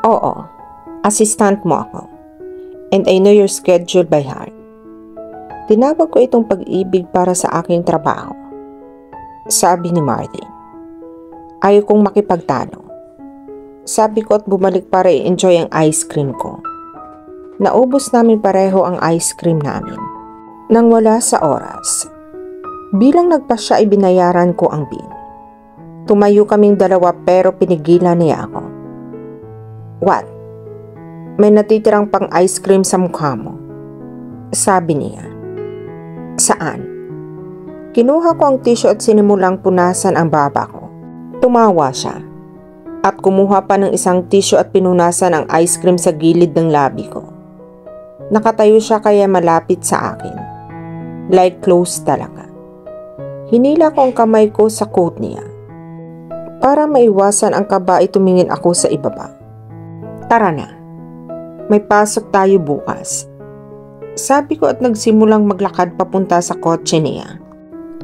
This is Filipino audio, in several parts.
Oo, assistant mo ako. And I know your schedule by heart. Tinawag ko itong pag-ibig para sa aking trabaho. Sabi ni Martin. Ayaw kong makipagtalo. Sabi ko at bumalik para i-enjoy ang ice cream ko. Naubos namin pareho ang ice cream namin. Nang wala sa oras. Bilang nagpasya ay binayaran ko ang bill. Tumayo kaming dalawa pero pinigilan niya ako. What? May natitirang pang ice cream sa mukha mo. Sabi niya. Saan? Kinuha ko ang tissue at sinimulang punasan ang baba ko. Tumawa siya. At kumuha pa ng isang tissue at pinunasan ang ice cream sa gilid ng labi ko. Nakatayo siya kaya malapit sa akin. Like close talaga. Hinila ko ang kamay ko sa coat niya. Para maiwasan ang kaba ay tumingin ako sa ibaba. Tara na. May pasok tayo bukas. Sabi ko at nagsimulang maglakad papunta sa kotse niya.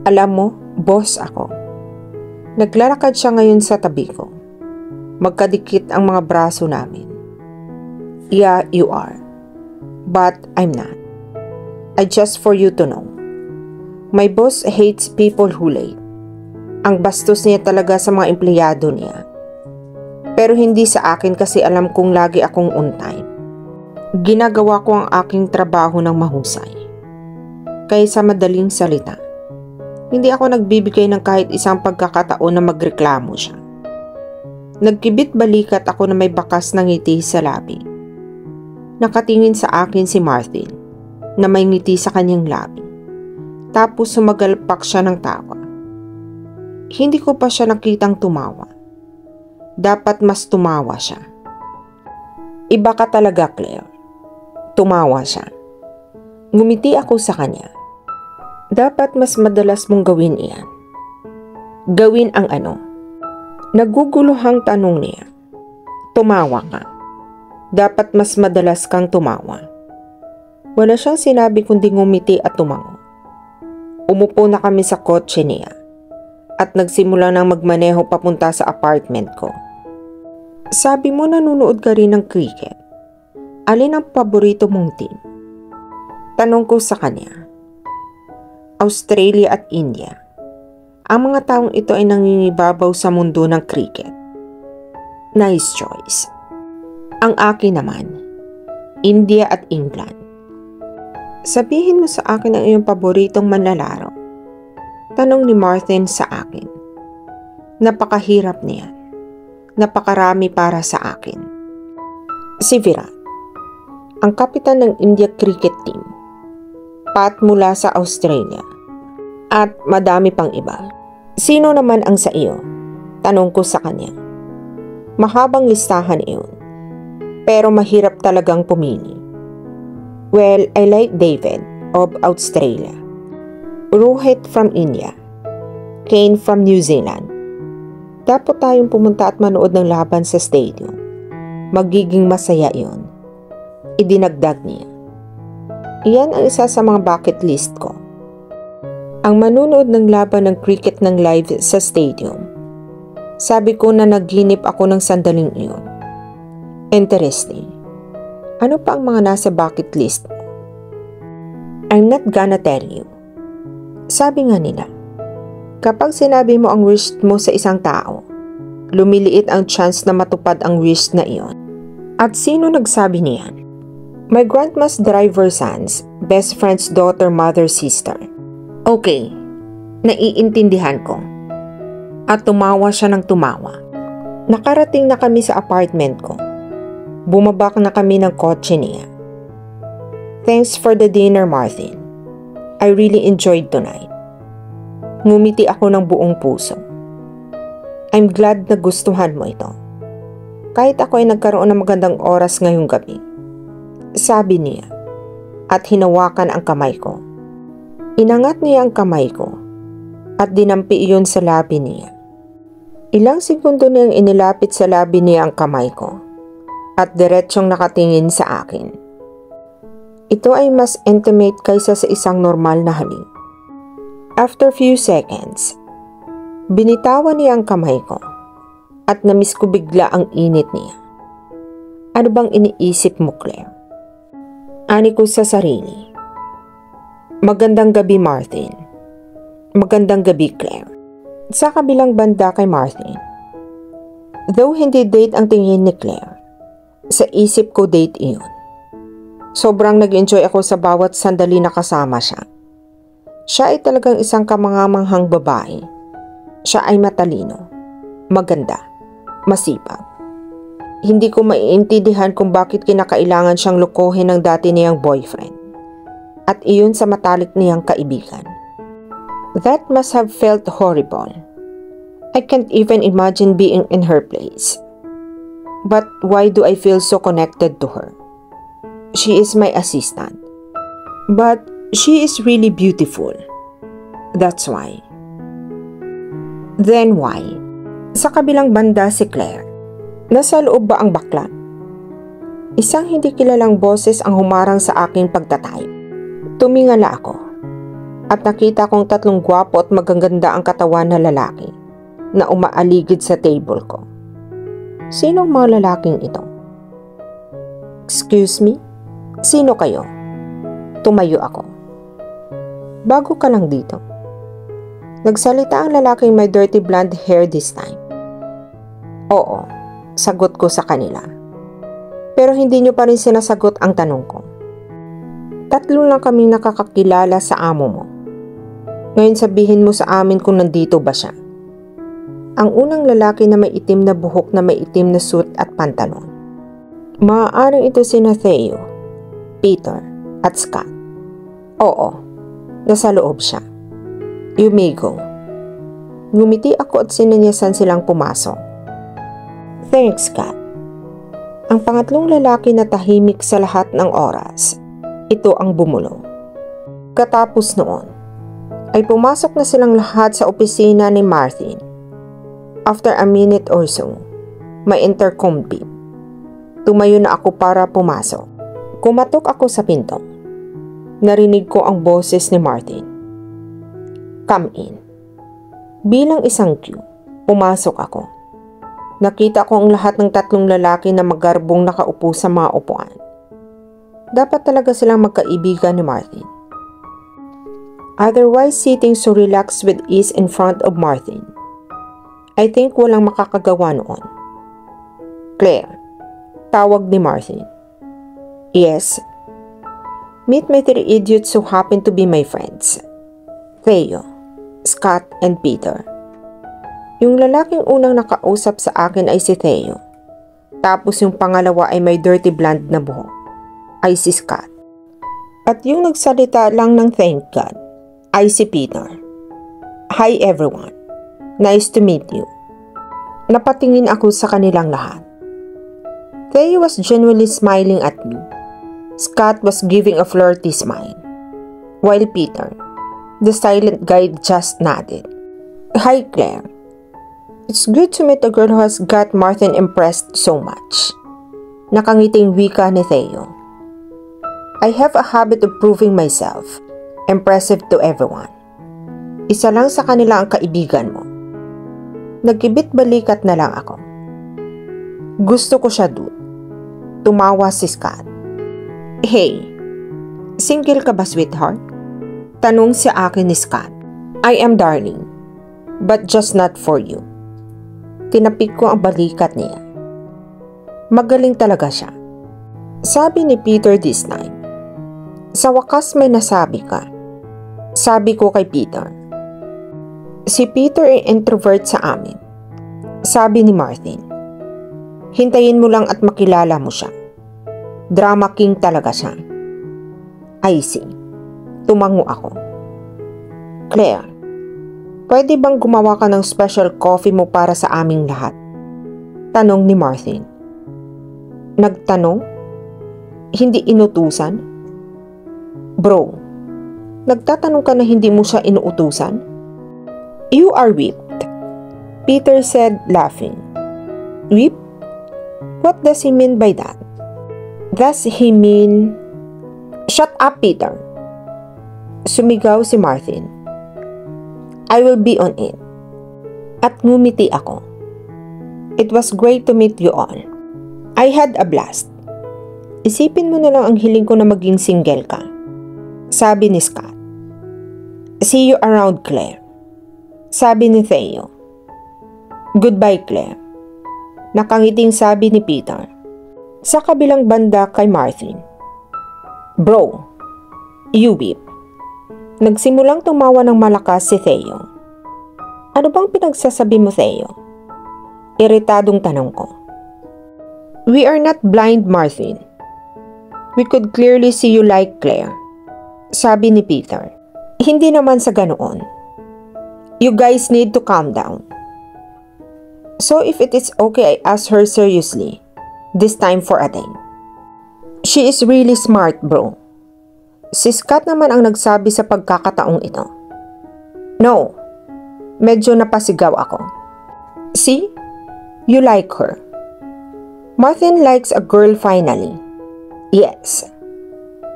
Alam mo, boss ako. Naglalakad siya ngayon sa tabi ko. Magkadikit ang mga braso namin. Yeah, you are. But I'm not. Just for you to know. My boss hates people who late. Ang bastos niya talaga sa mga empleyado niya. Pero hindi sa akin kasi alam kong lagi akong on time. Ginagawa ko ang aking trabaho ng mahusay. Kaysa madaling salita. Hindi ako nagbibigay ng kahit isang pagkakataon na magreklamo siya. Nagkibit balikat ako na may bakas ng ngiti sa labi. Nakatingin sa akin si Martin na may ngiti sa kanyang labi. Tapos sumagalpak siya ng tawa. Hindi ko pa siya nakitang tumawa. Dapat mas tumawa siya. Iba ka talaga, Claire. Tumawa siya. Ngumiti ako sa kanya. Dapat mas madalas mong gawin iyan. Gawin ang ano? Naguguluhang tanong niya. Tumawa ka. Dapat mas madalas kang tumawa. Wala siyang sinabi kundi ngumiti at tumango. Umupo na kami sa kotse niya at nagsimula nang magmaneho papunta sa apartment ko. Sabi mo nanonood ka rin ng cricket. Alin ang paborito mong team? Tanong ko sa kanya. Australia at India. Ang mga taong ito ay nangingibabaw sa mundo ng cricket. Nice choice. Ang akin naman, India at England. Sabihin mo sa akin ang iyong paboritong manlalaro. Tanong ni Martin sa akin. Napakahirap niyan. Napakarami para sa akin. Si Virat. Ang kapitan ng India cricket team. Pat mula sa Australia. At madami pang iba. Sino naman ang sa iyo? Tanong ko sa kanya. Mahabang listahan iyon. Pero mahirap talagang pumili. Well, I like David of Australia. Rohit from India. Kane from New Zealand. Dapat tayong pumunta at manood ng laban sa stadium. Magiging masaya iyon. Idinagdag niya. Iyan ang isa sa mga bucket list ko. Ang manunood ng laban ng cricket ng live sa stadium. Sabi ko na naghinip ako ng sandaling iyon. Interesting. Ano pa ang mga nasa bucket list mo? I'm not gonna tell you. Sabi nga nila, kapag sinabi mo ang wish mo sa isang tao, lumiliit ang chance na matupad ang wish na iyon. At sino nagsabi niyan? My grandma's driver's son's best friend's daughter, mother, sister. Okay, naiintindihan ko. At tumawa siya ng tumawa. Nakarating na kami sa apartment ko. Bumaba na kami ng kotse niya. Thanks for the dinner, Martin. I really enjoyed tonight. Ngumiti ako ng buong puso. I'm glad na gustuhan mo ito. Kahit ako ay nagkaroon ng magandang oras ngayong gabi. Sabi niya, at hinawakan ang kamay ko. Inangat niya ang kamay ko, at dinampi iyon sa labi niya. Ilang segundo niyang inilapit sa labi niya ang kamay ko, at diretsyong nakatingin sa akin. Ito ay mas intimate kaysa sa isang normal na halik. After few seconds, binitawan niya ang kamay ko, at namiss ko bigla ang init niya. Ano bang iniisip mo, Claire? Ani ko sa sarili. Magandang gabi, Martin. Magandang gabi, Claire. Sa kabilang banda kay Martin. Though hindi date ang tingin ni Claire, sa isip ko date iyon. Sobrang nag-enjoy ako sa bawat sandali na kasama siya. Siya ay talagang isang kamangamanghang babae. Siya ay matalino, maganda, masipag. Hindi ko maiintindihan kung bakit kinakailangan siyang lokohin ng dati niyang boyfriend. At iyon sa matalik niyang kaibigan. That must have felt horrible. I can't even imagine being in her place. But why do I feel so connected to her? She is my assistant. But she is really beautiful. That's why. Then why? Sa kabilang banda si Claire. Nasa loob ba ang bakla? Isang hindi kilalang boses ang humarang sa aking pagtatype. Tumingala ako. At nakita kong 3 gwapo at magaganda ang katawan na lalaki na umaaligid sa table ko. Sinong mga lalaking ito? Excuse me? Sino kayo? Tumayo ako. Bago ka lang dito. Nagsalita ang lalaking may dirty blonde hair this time. Oo, sagot ko sa kanila. Pero hindi nyo pa rin sinasagot ang tanong ko. 3 lang kaming nakakakilala sa amo mo. Ngayon sabihin mo sa amin kung nandito ba siya. Ang unang lalaki na may itim na buhok na may itim na suit at pantalon. Maaaring ito sina Theo, Peter, at Scott. Oo, nasa loob siya. You may go. Ngumiti ako at sinanyasan silang pumasok. Thanks, Scott. Ang pangatlong lalaki na tahimik sa lahat ng oras, ito ang bumulong. Katapos noon, ay pumasok na silang lahat sa opisina ni Martin. After a minute or so, may intercom beep. Tumayo na ako para pumasok. Kumatok ako sa pinto. Narinig ko ang boses ni Martin. Come in. Bilang isang cue, pumasok ako. Nakita ko ang lahat ng 3 lalaki na magarbong nakaupo sa mga upuan. Dapat talaga silang magkaibigan ni Martin. Otherwise sitting so relaxed with ease in front of Martin, I think walang makakagawa noon. Claire, tawag ni Martin. Yes. Meet my 3 idiots who happen to be my friends. Theo, Scott, and Peter. Yung lalaking unang nakausap sa akin ay si Theo. Tapos yung pangalawa ay may dirty blonde na buhok. Ay si Scott. At yung nagsalita lang ng thank God ay si Peter. Hi everyone. Nice to meet you. Napatingin ako sa kanilang lahat. Theo was genuinely smiling at me. Scott was giving a flirty smile. While Peter, the silent guy, just nodded. Hi Claire. It's good to meet a girl who has got Martin impressed so much. Nakangiting wika ni Theo. I have a habit of proving myself impressive to everyone. Isa lang sa kanila ang kaibigan mo. Nagkibit balikat na lang ako. Gusto ko siya dude. Tumawa si Scott. Hey, single ka ba sweetheart? Tanong sa akin ni Scott. I am darling, but just not for you. Tinapik ko ang balikat niya. Magaling talaga siya. Sabi ni Peter this time. Sa wakas may nasabi ka. Sabi ko kay Peter. Si Peter ay introvert sa amin. Sabi ni Martin. Hintayin mo lang at makilala mo siya. Drama king talaga siya. I see. Tumango ako. Claire, pwede bang gumawa ka ng special coffee mo para sa aming lahat? Tanong ni Martin. Nagtanong? Hindi inutusan? Bro, nagtatanong ka na hindi mo siya inuutusan? You are whipped, Peter said laughing. Whipped? What does he mean by that? Does he mean... Shut up, Peter! Sumigaw si Martin. I will be on it. At ngumiti ako. It was great to meet you all. I had a blast. Isipin mo na lang ang hiling ko na maging single ka. Sabi ni Scott. See you around, Claire. Sabi ni Theo. Goodbye, Claire. Nakangiting sabi ni Peter. Sa kabilang banda kay Martin. Bro, you beep. Nagsimulang tumawa ng malakas si Theo. Ano bang pinagsasabi mo, Theo? Iritadong tanong ko. We are not blind, Martin. We could clearly see you like Claire. Sabi ni Peter. Hindi naman sa ganoon. You guys need to calm down. So if it is okay, I ask her seriously. This time for a date. She is really smart, bro. Si Scott naman ang nagsabi sa pagkakataong ito. No. Medyo napasigaw ako. See? You like her. Martin likes a girl finally. Yes.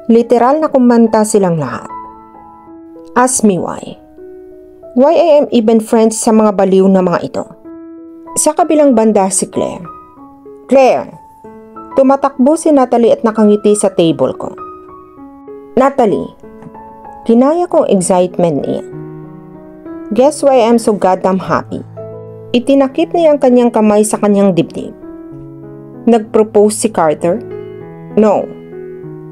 Literal na kumanta silang lahat. Ask me why. Why I am even friends sa mga baliw na mga ito. Sa kabilang banda si Claire. Claire, tumatakbo si Natalie at nakangiti sa table ko. Natalie, kinaya kong excitement niya. Guess why I am so goddamn happy? Itinakip niya ang kanyang kamay sa kanyang dibdib. Nag-propose si Carter? No.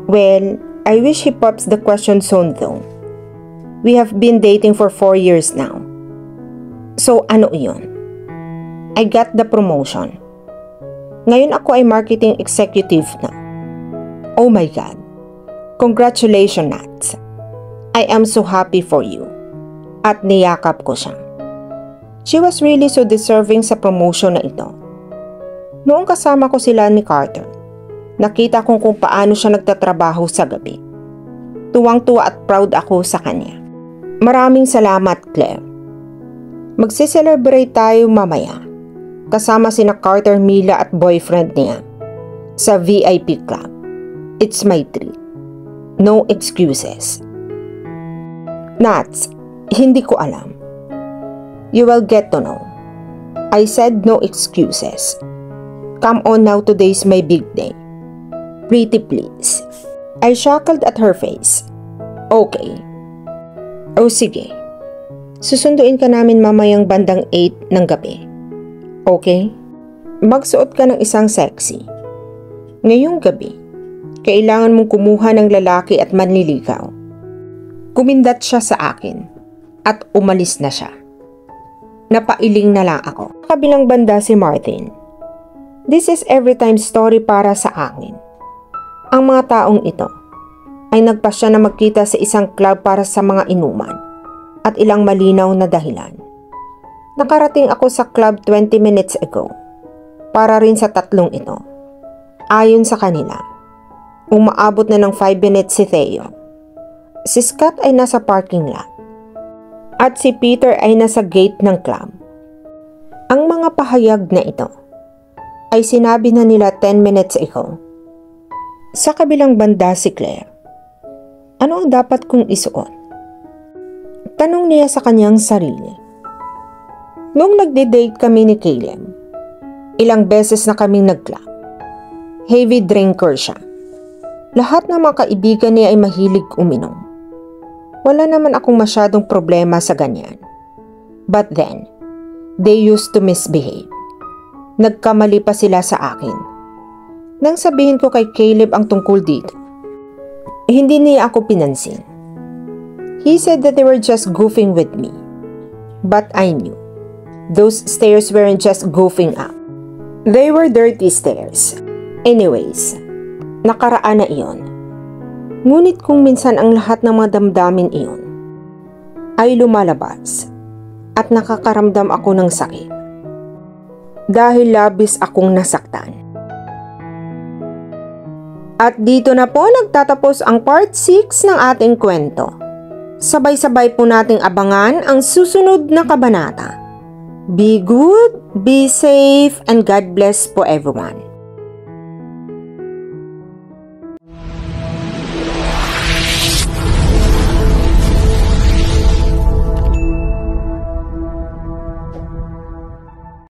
Well, I wish he pops the question soon though. We have been dating for 4 years now. So ano iyon? I got the promotion. Ngayon ako ay marketing executive na. Oh my God. Congratulations, Nats. I am so happy for you. At niyakap ko siya. She was really so deserving sa promotion na ito. Noong kasama ko sila ni Carter, nakita kong kung paano siya nagtatrabaho sa gabi. Tuwang-tuwa at proud ako sa kanya. Maraming salamat, Claire. Magse-celebrate tayo mamaya. Kasama sina Carter, Mila at boyfriend niya. Sa VIP club. It's my treat. No excuses. Nats, hindi ko alam. You will get to know. I said no excuses. Come on now, today's my big day. Pretty please. I shackled at her face. Okay. O sige. Susunduin ka namin mamayang bandang 8 ng gabi. Okay? Magsuot ka ng isang sexy. Ngayong gabi, kailangan mong kumuha ng lalaki at manliligaw. Kumindat siya sa akin at umalis na siya. Napailing na lang ako. Kabilang banda si Martin. This is every time story para sa akin. Ang mga taong ito ay nagpasya na magkita sa isang club para sa mga inuman at ilang malinaw na dahilan. Nakarating ako sa club 20 minutes ago para rin sa tatlong ito. Ayon sa kanila, umaabot na ng 5 minutes si Theo. Si Scott ay nasa parking lot at si Peter ay nasa gate ng club. Ang mga pahayag na ito ay sinabi na nila 10 minutes ago. Sa kabilang banda si Claire. Ano ang dapat kong isuot? Tanong niya sa kanyang sarili. Nung nagde-date kami ni Caleb, ilang beses na kaming nag-club. Heavy drinker siya. Lahat ng mga kaibigan niya ay mahilig uminom. Wala naman akong masyadong problema sa ganyan. But then, they used to misbehave. Nagkamali pa sila sa akin. Nang sabihin ko kay Caleb ang tungkol dito, hindi niya ako pinansin. He said that they were just goofing with me. But I knew. Those stairs weren't just goofing up. They were dirty stairs. Anyways, nakaraan na iyon. Ngunit kung minsan ang lahat ng mga damdamin iyon ay lumalabas at nakakaramdam ako ng sakit dahil labis akong nasaktan. At dito na po nagtatapos ang part 6 ng ating kwento. Sabay-sabay po nating abangan ang susunod na kabanata. Be good, be safe, and God bless po everyone.